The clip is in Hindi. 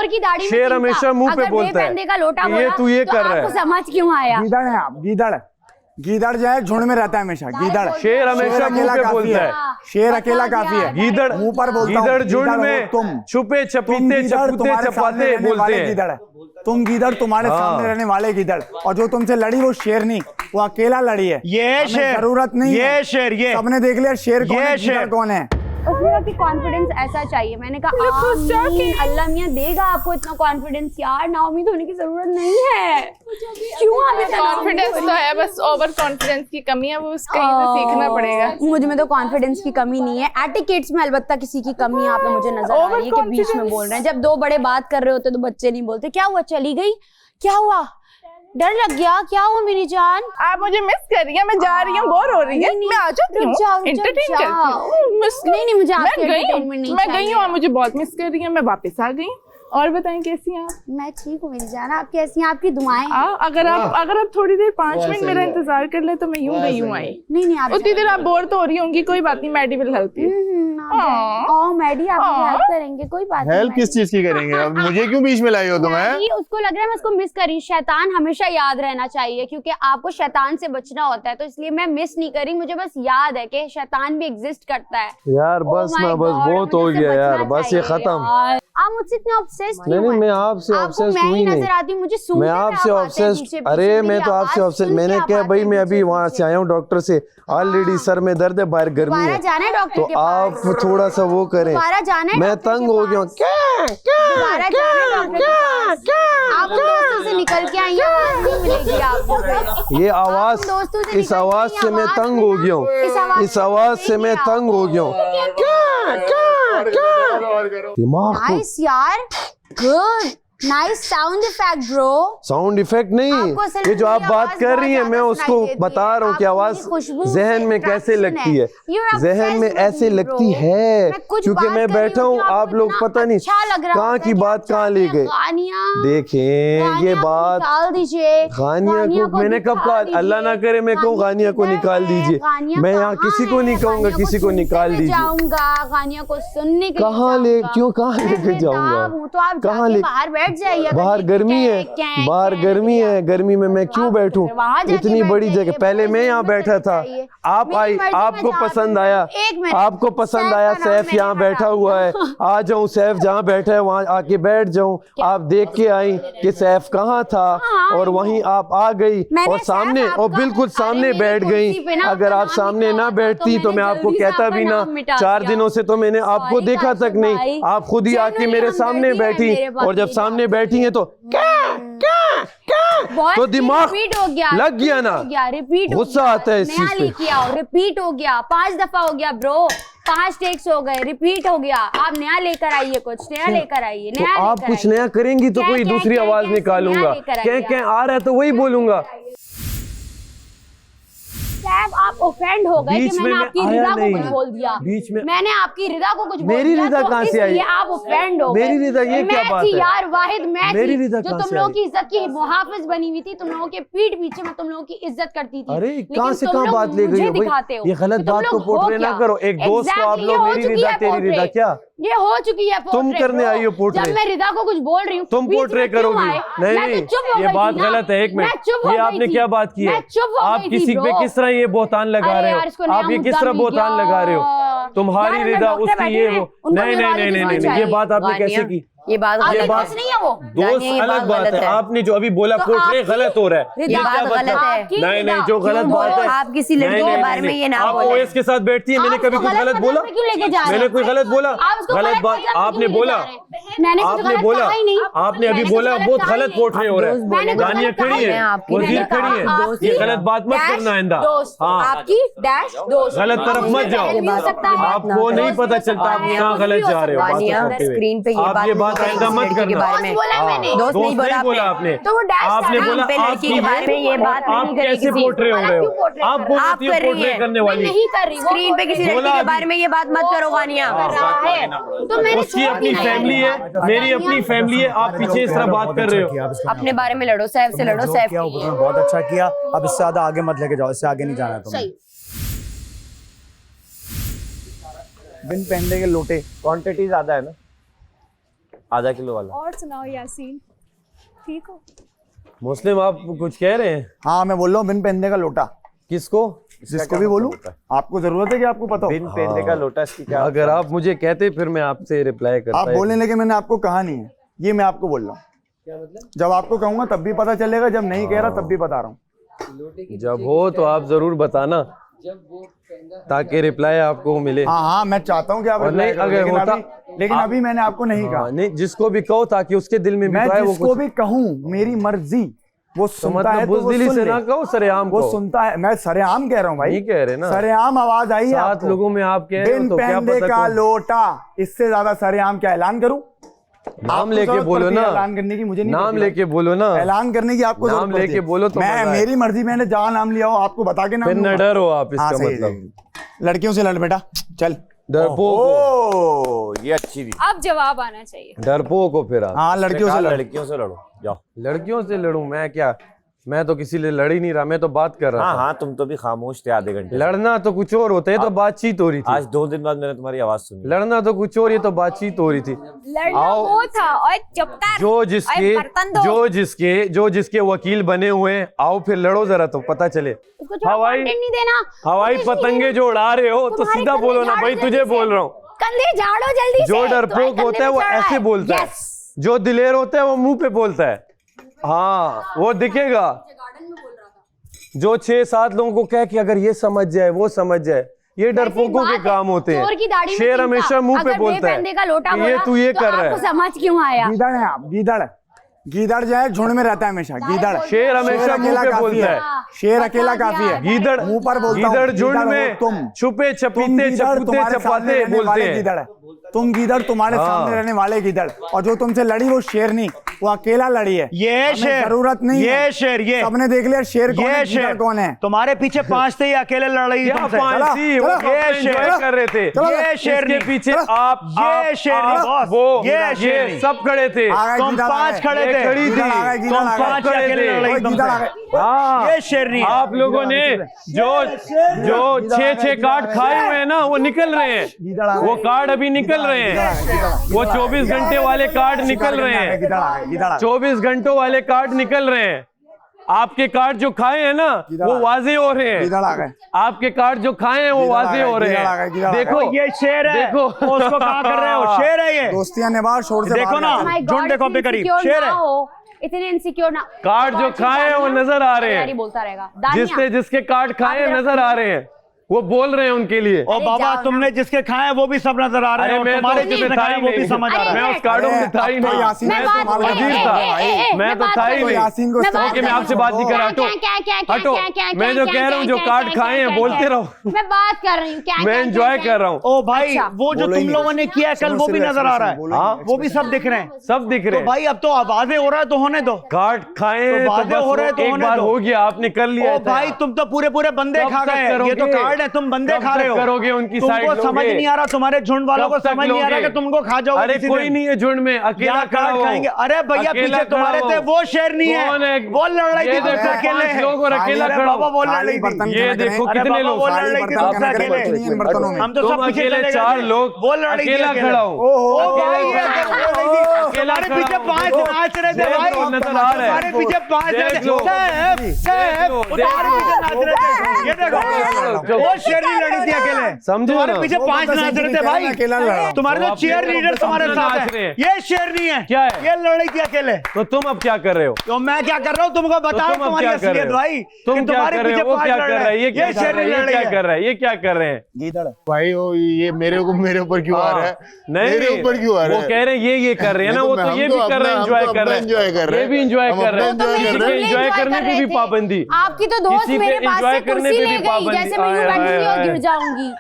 चोर की दाढ़ी में शेर हमेशा मुंह पे बोलता है का लोटा ये तू ये कर रहा है। आपको समझ क्यों आया? गीदड़ है आप, गीदड़। गीदड़ जो है झुंड में रहता है हमेशा। गीदड़ शेर हमेशा मुंह पे बोलता है। शेर अकेला काफी है। गीदड़ मुंह पर बोलता हूं। गीदड़ झुंड में तुम छुपे छपीते चपूते चपाते बोलते हैं। गीदड़ है तुम, गीदड़ तुम्हारे सामने रहने वाले गीदड़, और जो तुमसे लड़ी वो शेरनी, वो अकेला लड़ी है। ये शेर, जरूरत नहीं ये है। शेर, ये सबने देख लिया शेर कौन है, गीदड़ कौन है। उसने कहा कि कॉन्फिडेंस ऐसा चाहिए। मैंने कहा आमीन, अल्लाह मियां देगा आपको इतना कॉन्फिडेंस। यार नाउमीद होने की जरूरत नहीं है। क्यों आप कॉन्फिडेंस तो है, बस ओवर कॉन्फिडेंस की कमी है, वो उसका कहीं से सीखना पड़ेगा। मुझ में तो कॉन्फिडेंस की कमी नहीं है, एटिकेट्स में अलबत्ता किसी की कमी यहाँ पे मुझे नजर आ रही है कि बीच में बोल रहे हैं। जब दो बड़े बात कर रहे होते तो बच्चे नहीं बोलते। क्या हुआ, चली गई, क्या हुआ, डर लग गया, क्या हुआ मेरी जान? आप मुझे मिस कर रही हैं, मैं जा रही हूँ, बोर हो रही है, मैं आ जाती हूँ, एंटरटेन करती हूँ। नहीं मुझे मैं गई हूँ, आप मुझे बहुत मिस कर रही हैं, मैं वापस आ गई। और बताएं कैसी हैं आप? मैं ठीक हूँ मेरी जान, आप कैसी हैं? आपकी दुआएं। अगर आप थोड़ी देर 5 मिनट मेरा इंतजार कर ले तो मैं यूं गई हूँ आई। नहीं आप उतनी देर आप बोर तो हो रही होंगी, कोई बात नहीं, Maddy will help you. Maddy आप हेल्प करेंगे, कोई बात नहीं। हेल्प किस चीज की करेंगे? अब मुझे क्यों बीच में लाई हो तुम? उसको लग रहा है मैं उसको मिस करी। शैतान हमेशा याद रहना चाहिए क्योंकि आपको शैतान से बचना होता है, तो इसलिए मैं मिस नहीं करी। मुझे बस याद है कि शैतान भी एग्जिस्ट करता है। यार बस ना, बस बहुत हो गया यार, बस ये खत्म। आप मुझसे इतने ऑब्सेस्ड क्यों? नहीं मैं आपसे ऑब्सेस्ड हुई नहीं, नजर आती मुझे। मैं आपसे ऑब्सेस्ड, अरे मैं तो आपसे ऑब्सेस्ड। मैंने क्या भाई, मैं अभी वहाँ से आया हूँ डॉक्टर से, ऑलरेडी सर में दर्द है, बाहर गर्मी है, जाना है डॉक्टर तो के पास। आप थोड़ा सा वो करें, मैं तंग हो गया हूँ। आप दोस्तों से निकल के आई, आवाज नहीं मिलेगी आपको। ये आवाज, इस आवाज से मैं तंग हो गया हूँ, इस आवाज से मैं तंग हो गया हूँ। दिमाग नाइस यार, good, nice sound effect bro. Sound effect नहीं, ये जो आप बात कर रही हैं मैं उसको बता रहा हूँ कि आवाज जहन में कैसे लगती है, जहन में ऐसे लगती है क्योंकि मैं बैठा हूँ, आप लोग पता नहीं कहाँ की बात कहाँ ले गए। देखें ये बात, गानिया को मैंने कब कहा? अल्लाह ना करे मैं कहूँ गानिया को निकाल दीजिए, मैं यहाँ किसी को नहीं कहूँगा किसी को निकाल दीजिए। गानिया को सुनने के कहाँ ले, क्यों कहाँ लेके जाऊंगा? तो आप कहाँ ले, बाहर बैठ जाइए। बाहर गर्मी है, बाहर गर्मी है, गर्मी में मैं क्यों बैठूं? इतनी बड़ी जगह, पहले मैं यहाँ बैठा था, आप आई, आपको पसंद आया, आपको पसंद आया, सैफ यहाँ बैठा हुआ है, आ जाऊं सैफ जहाँ बैठा है वहाँ आके बैठ जाऊं। आप देख के आई कि सैफ कहाँ था और वहीं आप आ गई और सामने, और बिल्कुल सामने बैठ गई। अगर आप सामने ना बैठती तो मैं आपको कहता भी ना। 4 दिनों से तो मैंने आपको देखा तक नहीं, आप खुद ही आके मेरे सामने बैठी, और जब सामने बैठी है तो तो दिमाग लग गया ना, रिपीट गुस्सा आता है इस चीज पे। रिपीट हो गया, 5 दफा हो गया ब्रो, 5 टेक्स हो गए, रिपीट हो गया। आप नया लेकर आइए, कुछ नया लेकर आइए। तो आप कुछ नया करेंगी तो कोई दूसरी आवाज निकालूंगा, क्या आ रहा है तो वही बोलूंगा। आप ऑफेंड हो गए कि मैंने आपकी रिदा को कुछ बोल दिया। बीच में मैंने आपकी रिदा को कुछ बोल दिया, मेरी रिदा कहाँ से आई? आप ऑफेंड हो गए। मेरी रिदा ये क्या बात है यार? वाहिद मैं मेरी रिदा जो तुम लोगों की इज्जत की मुहाफिज बनी हुई थी, तुम लोगों के पीठ पीछे मैं तुम लोगों की इज्जत करती थी। अरे कहाँ से कहाँ बात ले गई हो भाई? ये गलत बात को पोर्ट्रे ना करो। एक दोस्त को आप लोग मेरी रिदा तेरी रिदा, क्या ये हो चुकी है? तुम करने आई हो पोर्ट्रे। जब मैं रिदा को कुछ बोल रही हूँ तुम पोर्ट्रे करोगी। नहीं ये बात गलत है। एक मिनट, ये आपने क्या बात की है? आप किसी पे किस तरह ये बोहतान लगा रहे हो? आप ये किस तरह बोहतान लगा रहे हो? तुम्हारी रिदा उसकी ये वो, नहीं, ये बात आपने कैसे की? ये बात नहीं है, वो दोस्त अलग बात है। आपने जो अभी बोला पोर्ट्रे गलत हो रहा है, ये बात गलत है। नहीं जो गलत बात है, आप किसी लड़की के बारे में ये ना बोले। आप ओएस के साथ बैठती है, मैंने कभी कुछ गलत बोला? मैंने कोई गलत बोला? गलत बात आपने बोला, आपने बोला, आपने अभी बोला बहुत गलत पोर्ट्रे हो रहा है। गानिया खड़ी है, वजीर खड़ी है, ये गलत बात मत करना आइंदा। हाँ आपकी डैश दोस्त गलत तरफ मत जाओ, आपको नहीं पता चलता आप कहाँ गलत जा रहे हो। स्क्रीन पे आप ये बात आइंदा मत करना। दोस्त नहीं बोला आपने, तो वो आपने बोला लड़की के बारे में ये बात आप कैसे पोर्ट्रे हो रहे हो? आप बोलती हो पोर्ट्रे करने वाली, नहीं कर रही। स्क्रीन पे किसी लड़की के बारे में ये बात मत करो गानिया। तो उसकी अपनी फैमिली है, मेरी अपनी फैमिली है, आप पीछे इस तरह बात कर रहे हो। अपने बारे में लड़ो, सैफ से लड़ो। सैफ बहुत अच्छा किया, अब इससे ज्यादा आगे मत लेके जाओ, इससे आगे नहीं जाना तुम्हें। बिन पहनने के लोटे, क्वांटिटी ज्यादा है ना। आधा किलो वाला। और सुनाओ यासीन, ठीक हो? मुस्लिम आप कुछ कह रहे हैं? हाँ मैं बोल रहा हूँ बिन पेंदे का लोटा। किसको? जिसको भी बोलूं, आपको जरूरत है कि आपको पता हो? बिन पेंदे का लोटा इसकी क्या? अगर आप मुझे कहते फिर मैं आपसे रिप्लाई करता। आप बोलने लगे मैंने आपको कहा नहीं है, ये मैं आपको बोल रहा हूँ। क्या मतलब? जब आपको कहूंगा तब भी पता चलेगा, जब नहीं कह रहा तब भी बता रहा हूँ। जब हो तो आप जरूर बताना, ताकि रिप्लाई आपको मिले। हाँ हाँ मैं चाहता हूँ कि आप नहीं, अगर होता, लेकिन अभी मैंने आपको नहीं कहा। नहीं, जिसको भी कहो ताकि उसके दिल में भी मैं वो जिसको भी कहूँ मेरी मर्जी, वो सुनता है तो वो बुज़दिली सुन से ले। ना कहो, सरेआम वो कहो। सुनता है, मैं सरेआम कह रहा हूँ भाई। नहीं कह रहे ना, सरेआम आवाज आई है 7 आपको। लोगों में आप कह रहे हो बिन तो क्या पेंदे पता का कौन- लोटा, इससे ज्यादा सरेआम क्या ऐलान करूं? नाम आपको लेके जरूरत बोलो पड़ती है ना, ऐलान करने की, मुझे नहीं नाम पड़ती लेके बोलो ना, भाई। ऐलान करने की आपको नाम जरूरत पड़ती लेके है। बोलो तो मैं मजा आए। मेरी मर्जी, मैंने जहाँ नाम लिया हो आपको बता के नाम फिर न लूंगा। डरो आप, हाँ, इसका सही, मतलब सही। लड़कियों से लड़ बेटा, चल। डरपोक ओ ये अच्छी थी। अब जवाब आना चाहिए। डरपोक हो फिर आप। हाँ लड़कियों से लड़। लड़कियों से लड़ो जाओ। लड़कियों से लड़ूं मैं? क्या, मैं तो किसी लिए लड़ ही नहीं रहा, मैं तो बात कर रहा हाँ था। हाँ तुम तो भी खामोश थे आधे घंटे। लड़ना तो कुछ और होता है, तो बातचीत हो रही थी। आज 2 दिन बाद मैंने तुम्हारी आवाज सुनी। लड़ना तो कुछ और, ये तो बातचीत हो रही थी। लड़ना आओ। वो था। और चुप कर। जो जिसके वकील बने हुए हैं, आओ फिर लड़ो जरा तो पता चले। उसको थोड़ा हवाई content नहीं देना। हवाई कुछ नहीं पतंगे जो उड़ा रहे हो तो तुम्हारे सीधा कंधे बोलो ना झाड़ो भाई, जल्दी तुझे से। बोल रहा हूँ। कंधे झाड़ो जल्दी जो से। डरपोक तुम्हारे होता है वो कंधे में चढ़ ऐसे रहा बोलता है, Yes। जो दिलेर होता है वो मुंह पे बोलता है। हाँ वो दिखेगा। जो 6-7 लोगों को कह कि अगर ये समझ जाए वो समझ जाए, ये डरपोकों के काम होते चोर की दाढ़ी हैं। में शेर चिंता। हमेशा मुंह पे अगर बोलता है बेपेंदे का लोटा कि ये बोला, तू ये तो कर रहा आपको है। समझ क्यों आया? गीदड़ है आप, गीदड़। गीदड़ जो है झुंड में रहता है हमेशा, गीदड़। शेर हमेशा मुंह अकेला पे काफी बोलता है। है। शेर अकेला काफी है। गीदड़ मुंह पर बोलता हूँ, गीदड़ झुंड गीदड़ हो में तुम। छुपे तुम छपीते गीदड़, छपूते तुम्हारे सामने छपाते रहने बोलते वाले हैं। गीदड़ है। तुम गीदड़, तुम्हारे हाँ। सामने रहने वाले गीदड़। और जो तुमसे लड़ी वो शेरनी, वो अकेला लड़ी है। ये हमें शेर, जरूरत नहीं ये है। शेर, ये सबने देख लिया शेर कौन है, ये गीदड़ शेर कौन है। तुम्हारे पीछे 5 थे, ये अकेले लड़ रही क्या तुमसे। पांच थी? वो चलो, ये शेर, एंजॉय कर रहे थे। चलो, ये शेर इसके नहीं। पीछे चलो, आप ये शेर नहीं, बॉस। वो ये शेर नहीं। सब खड़े थे। आ गए तुम गीदड़, आ 5 गए। खड़े ये थे, खड़ी थी। गीदड़ आ गए, गीदड़ तुम आ गए। 5 खड़े अकेले थे। लड़ रही ओए, गीदड़ आ तुमसे। गए। हाँ, ये शेर नहीं है। आप लोगों ने जो 6-6 कार्ड खाए हुए हैं ना, वो निकल रहे हैं। वो कार्ड अभी निकल रहे हैं। वो 24 घंटे वाले कार्ड निकल रहे हैं। गीदड़ आ गए, गीदड़ आ गए। 24 घंटों वाले कार्ड निकल रहे हैं। आपके कार्ड जो खाए हैं ना, वो वाजे हो रहे हैं। गीदड़ आ गए। आपके कार्ड जो खाए हैं वो गीदड़ आ वाजे गए, हो रहे गीदड़ आ गए, गीदड़ आ हैं। गए। देखो ये शेर है। देखो। उसको कहाँ कर रहे हो? शेर है ये। दोस्तियां निभा, शोर से देखो बाहर ना। जाते हैं। My God, झुंड देखो इतने पे करीब, insecure शेर ना है। हो, इतने इनसिक्योर ना। कार्ड जो खाए हैं वो नजर आ रहे यारी हैं। बोलता रहेगा। दानिया, जिससे जिसके कार्ड खाए हैं नजर आ रहे हैं, वो बोल रहे हैं उनके लिए। और बाबा जाओ तुमने ना। जिसके खाए हैं वो भी सब नजर आ रहे अरे हैं, और मैं तुम्हारे तो जिसने उसमें था खाए ही हैं वो भी नहीं। समझ आ रहा मैं है। उस कार्डों में था ही अब तो नहीं। यासीन मैं को बात इस्तेमाल कर- वजीर करना था। है भाई। मैं तो बात था कर- ही तो नहीं। यासीन को मैं इस्तेमाल बात कि मैं कर- आपसे बात नहीं कर रहा। हटो हटो, मैं जो कह रहा हूँ, जो कार्ड खाए हैं बोलते रहो। मैं बात कर रही हूँ। क्या मैं एंजॉय कर रहा हूँ। ओ भाई, अच्छा। वो जो बोलो ही तुम नहीं। लोगों ने किया है कल, वो भी नजर आ रहा है। बोलो ही हाँ, नहीं। वो भी सब दिख रहे हैं। सब दिख रहे तो हैं। भाई अब तो आवाजें हो रहा है, तो होने दो। कार्ड खाए तो हैं तो वादे बस हो रहे हैं, तो एक होने बार दो। हो गया, आपने कर लिया ओ था। भाई तुम तो पूरे बंदे कब खा तक गए। ये तो करोगे? कार्ड है, तुम बंदे कब खा रहे तक हो। करोगे? उनकी साइड तुमको समझ लोगे? नहीं आ रहा, तुम्हारे झुंड वालों को कब तक समझ नहीं आ रहा लोगे? कि तुमको खा जाओगे अरे किसी कोई दिन। नहीं है झुंड में, अकेला यहाँ खड़ा कार्ड हुआ खाएंगे। हूँ। अरे भैया अकेला पीछे तुम्हारे खड़ा थे, हुआ वो शेर नहीं कौन है। है? वो लड़ रही ये थी देखो तुमसे अकेले। 5 लोग और अकेला अरे खड़ा बाबा हूँ। वो लड़ खाली रही बर्तन थी। ये खनक रहे हैं। देखो अरे कितने बाबा लोग। वो लड़ खाली रही थी बर्तन तुमसे खनक रहे हैं, अकेले। बर्तन नहीं है इन बर्तनों में। हम तो तुम सब पीछे अकेले चले गए 4 थे। लोग, वो लड़ रही थी अकेला अकेले। खड़ा हूँ। ओ भाई ये अकेला लड़ रही थी। अकेला तुम्हारे खड़ा पीछे हूँ। 5 नाच रहे थे देख भाई। लो, नजर आ रहा है। तुम्हारे पीछे 5 देख लो। साहब, लो, तुम्हारे देख पीछे नाच रहे थे। ये देखो वो शेर नहीं लड़ी थी अकेले। समझो तुम्हारे ना। पीछे 5 नाच रहे थे भाई। अकेला लड़ा। तुम्हारे जो चीयर लीडर तुम्हारे अपने साथ नाच रहे है, हैं। ये शेर नहीं है। क्या है? ये लड़ रही थी अकेले। तो तुम अब क्या कर रहे हो? तो मैं क्या कर रहा हूँ तुमको बता तुम अब तुम्हारी क्या कर रहे असलियत हो? भाई। तुम कि क्या तुम्हारे कर रहे पीछे हो? वो 5 क्या लड़ कर रहा रहे है? ये क्या कर रहा है? ये क्या कर रहा है? ये क्या कर रहे हैं? गीदड़ भाई वो ये मेरे ऊपर क्यों आ रहा है? नहीं मेरे ऊपर क्यों आ रहा वो है? कह रहे हैं ये कर रहे हैं ना, वो तो ये भी कर रहे हैं, एंजॉय कर रहे हैं। ये भी एंजॉय कर रहे हैं। एंजॉय करने की भी पाबंदी। आपकी तो दोस्त किसी पे मेरे पास enjoy से करने कुर्सी पे ले भी गई, पाबंदी। जैसे मैं यूं बैठूंगी और गिर जाऊंगी।